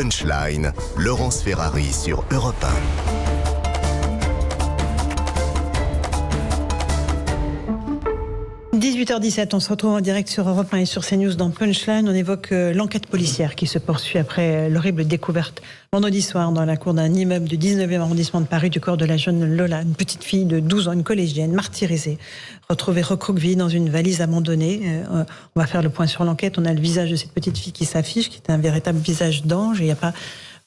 Punchline, Laurence Ferrari sur Europe 1. 18h17, on se retrouve en direct sur Europe 1 et sur CNews dans Punchline. On évoque l'enquête policière qui se poursuit après l'horrible découverte vendredi soir dans la cour d'un immeuble du 19e arrondissement de Paris du corps de la jeune Lola, une petite fille de 12 ans, une collégienne, martyrisée, retrouvée recroquevillée dans une valise abandonnée. On va faire le point sur l'enquête. On a le visage de cette petite fille qui s'affiche, qui est un véritable visage d'ange. Il n'y a pas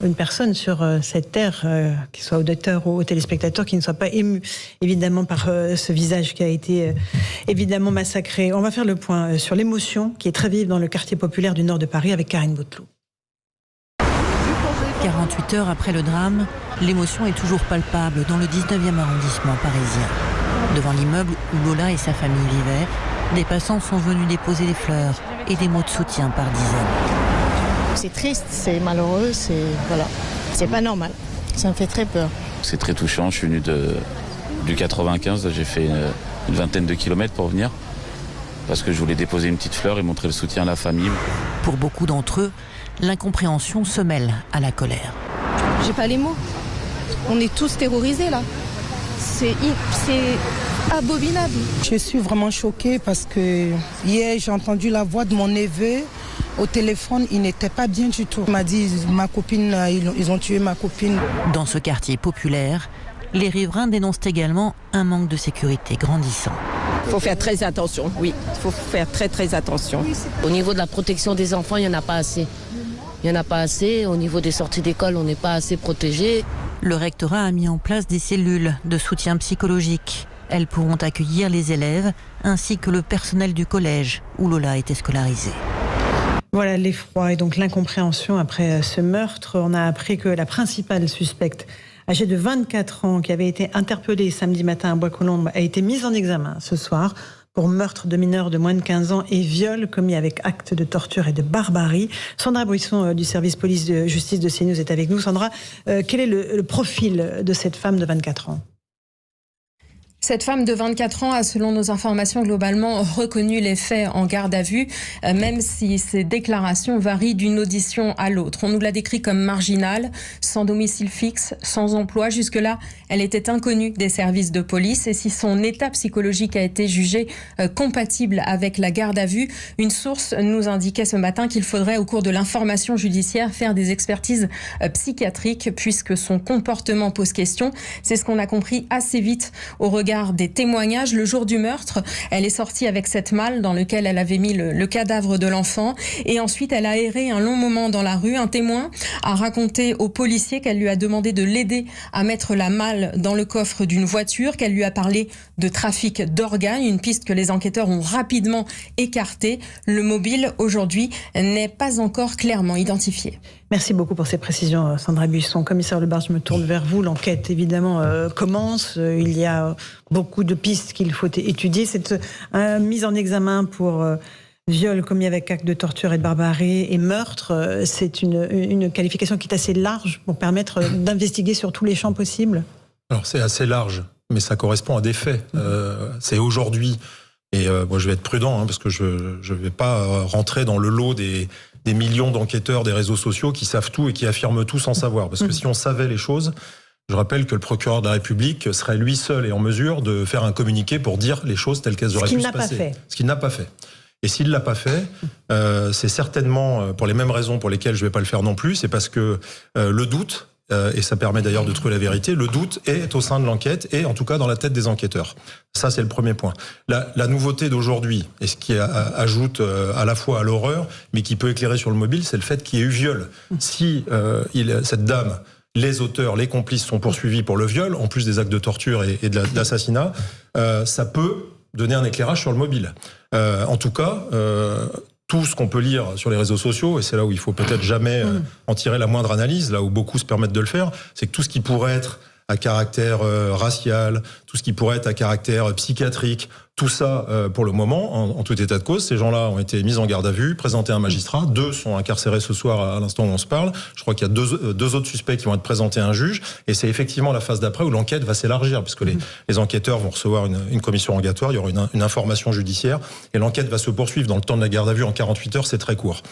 une personne sur cette terre, qu'il soit auditeur ou téléspectateur, qui ne soit pas ému, évidemment, par ce visage qui a été évidemment massacré. On va faire le point sur l'émotion qui est très vive dans le quartier populaire du nord de Paris avec Karine Bouteloup. 48 heures après le drame, l'émotion est toujours palpable dans le 19e arrondissement parisien. Devant l'immeuble où Lola et sa famille vivaient, des passants sont venus déposer des fleurs et des mots de soutien par dizaines. C'est triste, c'est malheureux, c'est pas normal. Ça me fait très peur. C'est très touchant. Je suis venu du 95, j'ai fait une vingtaine de kilomètres pour venir parce que je voulais déposer une petite fleur et montrer le soutien à la famille. Pour beaucoup d'entre eux, l'incompréhension se mêle à la colère. J'ai pas les mots. On est tous terrorisés là. C'est abominable. Je suis vraiment choquée parce que hier j'ai entendu la voix de mon neveu. Au téléphone, il n'était pas bien du tout. Il m'a dit, ma copine, ils ont tué ma copine. Dans ce quartier populaire, les riverains dénoncent également un manque de sécurité grandissant. Il faut faire très attention, oui. Il faut faire très attention. Au niveau de la protection des enfants, il n'y en a pas assez. Il n'y en a pas assez. Au niveau des sorties d'école, on n'est pas assez protégés. Le rectorat a mis en place des cellules de soutien psychologique. Elles pourront accueillir les élèves ainsi que le personnel du collège où Lola a été scolarisée. Voilà l'effroi et donc l'incompréhension après ce meurtre. On a appris que la principale suspecte, âgée de 24 ans, qui avait été interpellée samedi matin à Bois-Colombes, a été mise en examen ce soir pour meurtre de mineurs de moins de 15 ans et viol commis avec acte de torture et de barbarie. Sandra Bouisson du service police de justice de CNews est avec nous. Sandra, quel est le profil de cette femme de 24 ans ? Cette femme de 24 ans a, selon nos informations, globalement reconnu les faits en garde à vue, même si ses déclarations varient d'une audition à l'autre. On nous l'a décrit comme marginale, sans domicile fixe, sans emploi. Jusque-là, elle était inconnue des services de police. Et si son état psychologique a été jugé compatible avec la garde à vue, une source nous indiquait ce matin qu'il faudrait, au cours de l'information judiciaire, faire des expertises psychiatriques, puisque son comportement pose question. C'est ce qu'on a compris assez vite au regard des témoignages. Le jour du meurtre, elle est sortie avec cette malle dans laquelle elle avait mis le cadavre de l'enfant et ensuite elle a erré un long moment dans la rue. Un témoin a raconté aux policiers qu'elle lui a demandé de l'aider à mettre la malle dans le coffre d'une voiture, qu'elle lui a parlé de trafic d'organes, une piste que les enquêteurs ont rapidement écartée. Le mobile, aujourd'hui, n'est pas encore clairement identifié. Merci beaucoup pour ces précisions, Sandra Buisson. Commissaire Lebars, je me tourne vers vous. L'enquête, évidemment, commence. Il y a beaucoup de pistes qu'il faut étudier. Cette mise en examen pour viol commis avec acte de torture et de barbarie et meurtre, c'est une qualification qui est assez large pour permettre d'investiguer sur tous les champs possibles. Alors, c'est assez large, mais ça correspond à des faits. C'est aujourd'hui, et moi je vais être prudent, parce que je ne vais pas rentrer dans le lot des millions d'enquêteurs des réseaux sociaux qui savent tout et qui affirment tout sans savoir. Parce que si on savait les choses, je rappelle que le procureur de la République serait lui seul et en mesure de faire un communiqué pour dire les choses telles qu'elles auraient pu se passer. Ce qu'il n'a pas fait. Et s'il ne l'a pas fait, c'est certainement pour les mêmes raisons pour lesquelles je ne vais pas le faire non plus, c'est parce que le doute, et ça permet d'ailleurs de trouver la vérité, le doute est au sein de l'enquête et en tout cas dans la tête des enquêteurs. Ça, c'est le premier point. La nouveauté d'aujourd'hui, et ce qui ajoute à la fois à l'horreur, mais qui peut éclairer sur le mobile, c'est le fait qu'il y ait eu viol. Si cette dame, les auteurs, les complices sont poursuivis pour le viol, en plus des actes de torture et de l'assassinat, ça peut donner un éclairage sur le mobile. En tout cas, tout ce qu'on peut lire sur les réseaux sociaux, et c'est là où il faut peut-être jamais en tirer la moindre analyse, là où beaucoup se permettent de le faire, c'est que tout ce qui pourrait être à caractère racial, tout ce qui pourrait être à caractère psychiatrique, tout ça, pour le moment, en tout état de cause, ces gens-là ont été mis en garde à vue, présentés à un magistrat. 2 sont incarcérés ce soir à l'instant où on se parle. Je crois qu'il y a deux autres suspects qui vont être présentés à un juge. Et c'est effectivement la phase d'après où l'enquête va s'élargir, parce que les enquêteurs vont recevoir une commission rogatoire, il y aura une information judiciaire, et l'enquête va se poursuivre dans le temps de la garde à vue en 48 heures, c'est très court.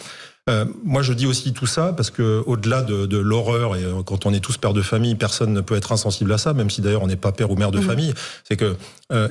Moi, je dis aussi tout ça parce que au-delà de l'horreur, et quand on est tous pères de famille, personne ne peut être insensible à ça, même si d'ailleurs on n'est pas père ou mère de famille. C'est que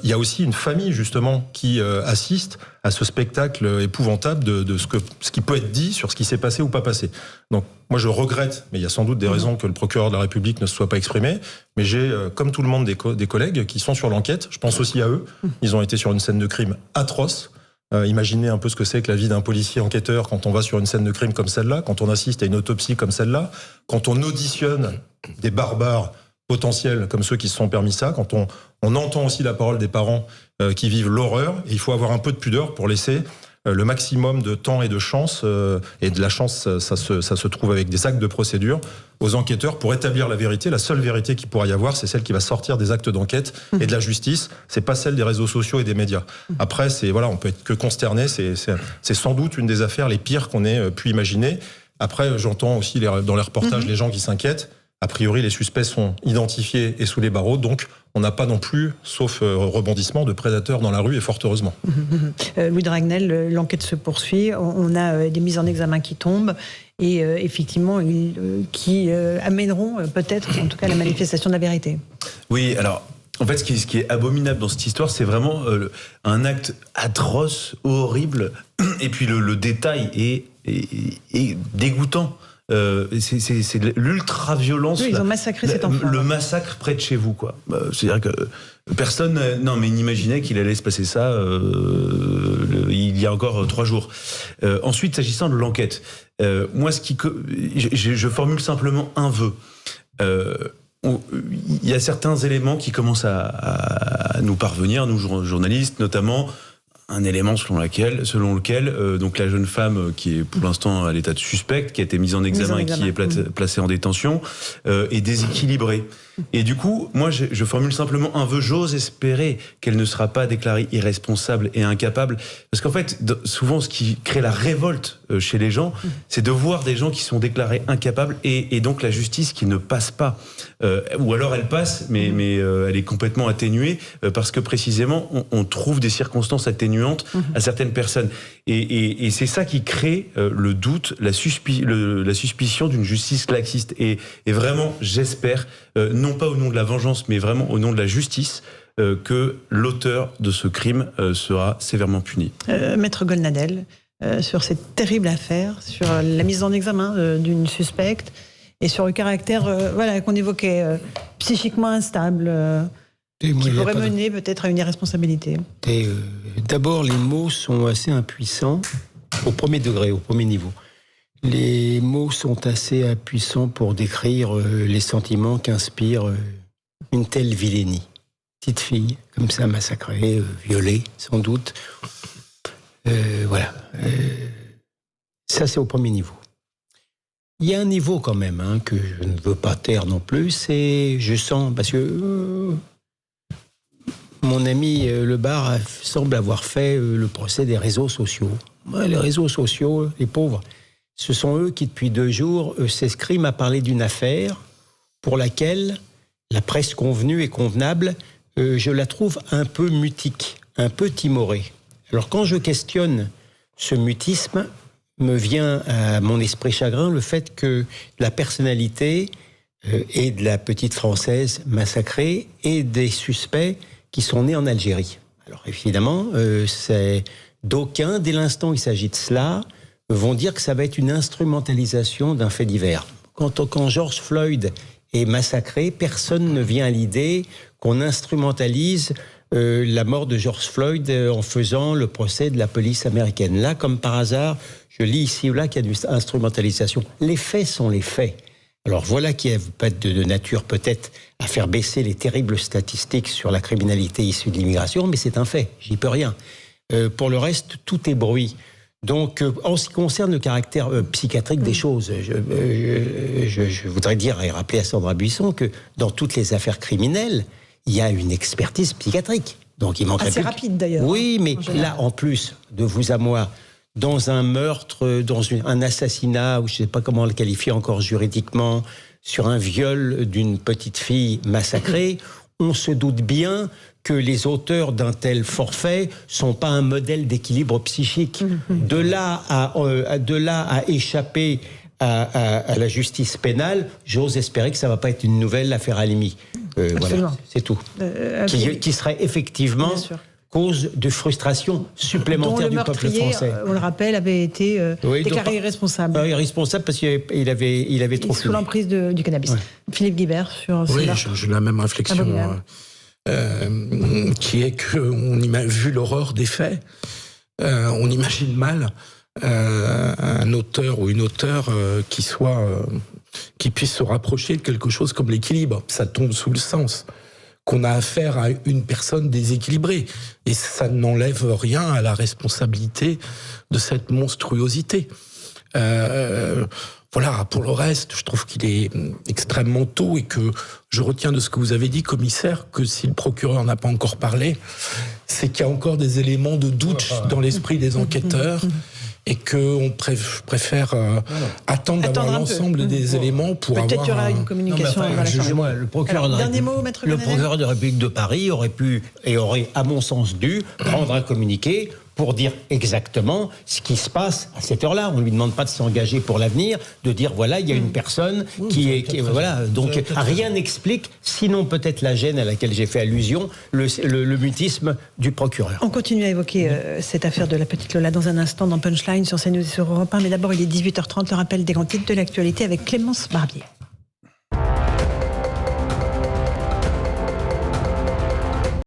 il y a aussi une famille justement qui assiste à ce spectacle épouvantable de ce qui peut être dit sur ce qui s'est passé ou pas passé. Donc moi je regrette, mais il y a sans doute des raisons que le procureur de la République ne se soit pas exprimé. Mais j'ai, comme tout le monde, des collègues qui sont sur l'enquête. Je pense aussi à eux. Ils ont été sur une scène de crime atroce. Imaginez un peu ce que c'est que la vie d'un policier enquêteur quand on va sur une scène de crime comme celle-là, quand on assiste à une autopsie comme celle-là, quand on auditionne des barbares potentiels comme ceux qui se sont permis ça, quand on entend aussi la parole des parents qui vivent l'horreur. Et il faut avoir un peu de pudeur pour laisser le maximum de temps et de chance, et de la chance, ça se trouve avec des actes de procédure, aux enquêteurs pour établir la vérité. La seule vérité qu'il pourra y avoir, c'est celle qui va sortir des actes d'enquête et de la justice. C'est pas celle des réseaux sociaux et des médias. Après, on peut être que consterné. C'est sans doute une des affaires les pires qu'on ait pu imaginer. Après, j'entends aussi dans les reportages les gens qui s'inquiètent. A priori, les suspects sont identifiés et sous les barreaux, donc on n'a pas non plus, sauf rebondissement, de prédateurs dans la rue, et fort heureusement. Louis Dragnel, l'enquête se poursuit, on a des mises en examen qui tombent, et effectivement, qui amèneront peut-être, en tout cas, la manifestation de la vérité. Oui, alors... En fait, ce qui est abominable dans cette histoire, c'est vraiment un acte atroce, horrible, et puis le détail est dégoûtant. C'est l'ultra-violence. Oui, ils ont massacré cet enfant. Le massacre près de chez vous, quoi. C'est-à-dire que personne n'imaginait qu'il allait se passer ça il y a encore 3 jours. Ensuite, s'agissant de l'enquête, moi, je formule simplement un vœu. Il y a certains éléments qui commencent à nous parvenir, nous journalistes, notamment un élément selon lequel donc la jeune femme qui est pour l'instant à l'état de suspecte, qui a été mise en examen et qui est placée en détention, est déséquilibrée. Et du coup, moi, je formule simplement un vœu. J'ose espérer qu'elle ne sera pas déclarée irresponsable et incapable. Parce qu'en fait, souvent, ce qui crée la révolte chez les gens, c'est de voir des gens qui sont déclarés incapables et donc la justice qui ne passe pas. Ou alors elle passe, mais elle est complètement atténuée parce que précisément, on trouve des circonstances atténuantes à certaines personnes. Et c'est ça qui crée le doute, la suspicion d'une justice laxiste. Et vraiment, j'espère, non pas au nom de la vengeance, mais vraiment au nom de la justice, que l'auteur de ce crime sera sévèrement puni. Maître Golnadel, sur cette terrible affaire, sur la mise en examen d'une suspecte, et sur le caractère qu'on évoquait, psychiquement instable, qui pourrait mener peut-être à une irresponsabilité. D'abord, les mots sont assez impuissants au premier degré, au premier niveau. Les mots sont assez impuissants pour décrire les sentiments qu'inspire une telle vilainie. Petite fille, comme ça, massacrée, violée, sans doute. Ça, c'est au premier niveau. Il y a un niveau quand même que je ne veux pas taire non plus, je sens, parce que mon ami Lebar semble avoir fait le procès des réseaux sociaux. Les réseaux sociaux, les pauvres, ce sont eux qui, depuis 2 jours, s'escriment à parler d'une affaire pour laquelle la presse convenue et convenable, je la trouve un peu mutique, un peu timorée. Alors quand je questionne ce mutisme, me vient à mon esprit chagrin le fait que la personnalité et de la petite Française massacrée et des suspects qui sont nés en Algérie. Alors évidemment, d'aucuns, dès l'instant où il s'agit de cela, vont dire que ça va être une instrumentalisation d'un fait divers. Quand George Floyd est massacré, personne ne vient à l'idée qu'on instrumentalise la mort de George Floyd en faisant le procès de la police américaine. Là, comme par hasard, je lis ici ou là qu'il y a une instrumentalisation. Les faits sont les faits. Alors voilà qui peut être de nature peut-être à faire baisser les terribles statistiques sur la criminalité issue de l'immigration, mais c'est un fait, j'y peux rien. Pour le reste, tout est bruit. Donc, en ce qui concerne le caractère psychiatrique des choses, je voudrais dire et rappeler à Sandra Buisson que dans toutes les affaires criminelles, il y a une expertise psychiatrique. Donc, il manquerait assez rapide d'ailleurs. Oui, mais là, en plus, de vous à moi, dans un meurtre, dans un assassinat, ou je ne sais pas comment le qualifier encore juridiquement, sur un viol d'une petite fille massacrée, on se doute bien que les auteurs d'un tel forfait sont pas un modèle d'équilibre psychique. De là à échapper à la justice pénale, j'ose espérer que ça va pas être une nouvelle affaire Halimi. Voilà, c'est tout. Qui serait effectivement cause de frustration supplémentaire du peuple français. On le rappelle, avait été déclaré irresponsable. Irresponsable parce qu'il avait trop fumé. Sous l'emprise du cannabis. Ouais. Philippe Guibert sur cela. Oui, j'ai la même réflexion. Qui est qu'on a vu l'horreur des faits. On imagine mal un auteur ou une auteure qui puisse se rapprocher de quelque chose comme l'équilibre. Ça tombe sous le sens qu'on a affaire à une personne déséquilibrée. Et ça n'enlève rien à la responsabilité de cette monstruosité. Voilà, pour le reste, je trouve qu'il est extrêmement tôt et que je retiens de ce que vous avez dit, commissaire, que si le procureur n'a pas encore parlé, c'est qu'il y a encore des éléments de doute dans l'esprit des enquêteurs et qu'on préfère attendre d'avoir l'ensemble des éléments pour avoir... Peut-être qu'il y aura une communication. Jugez-moi, le procureur de la République de Paris aurait pu et aurait, à mon sens, dû prendre un communiqué pour dire exactement ce qui se passe à cette heure-là. On ne lui demande pas de s'engager pour l'avenir, de dire voilà, il y a une personne qui est voilà. Donc rien n'explique, sinon peut-être la gêne à laquelle j'ai fait allusion, le mutisme du procureur. On continue à évoquer cette affaire de la petite Lola dans un instant dans Punchline sur CNews et sur Europe 1. Mais d'abord, il est 18h30, le rappel des grands titres de l'actualité avec Clémence Barbier.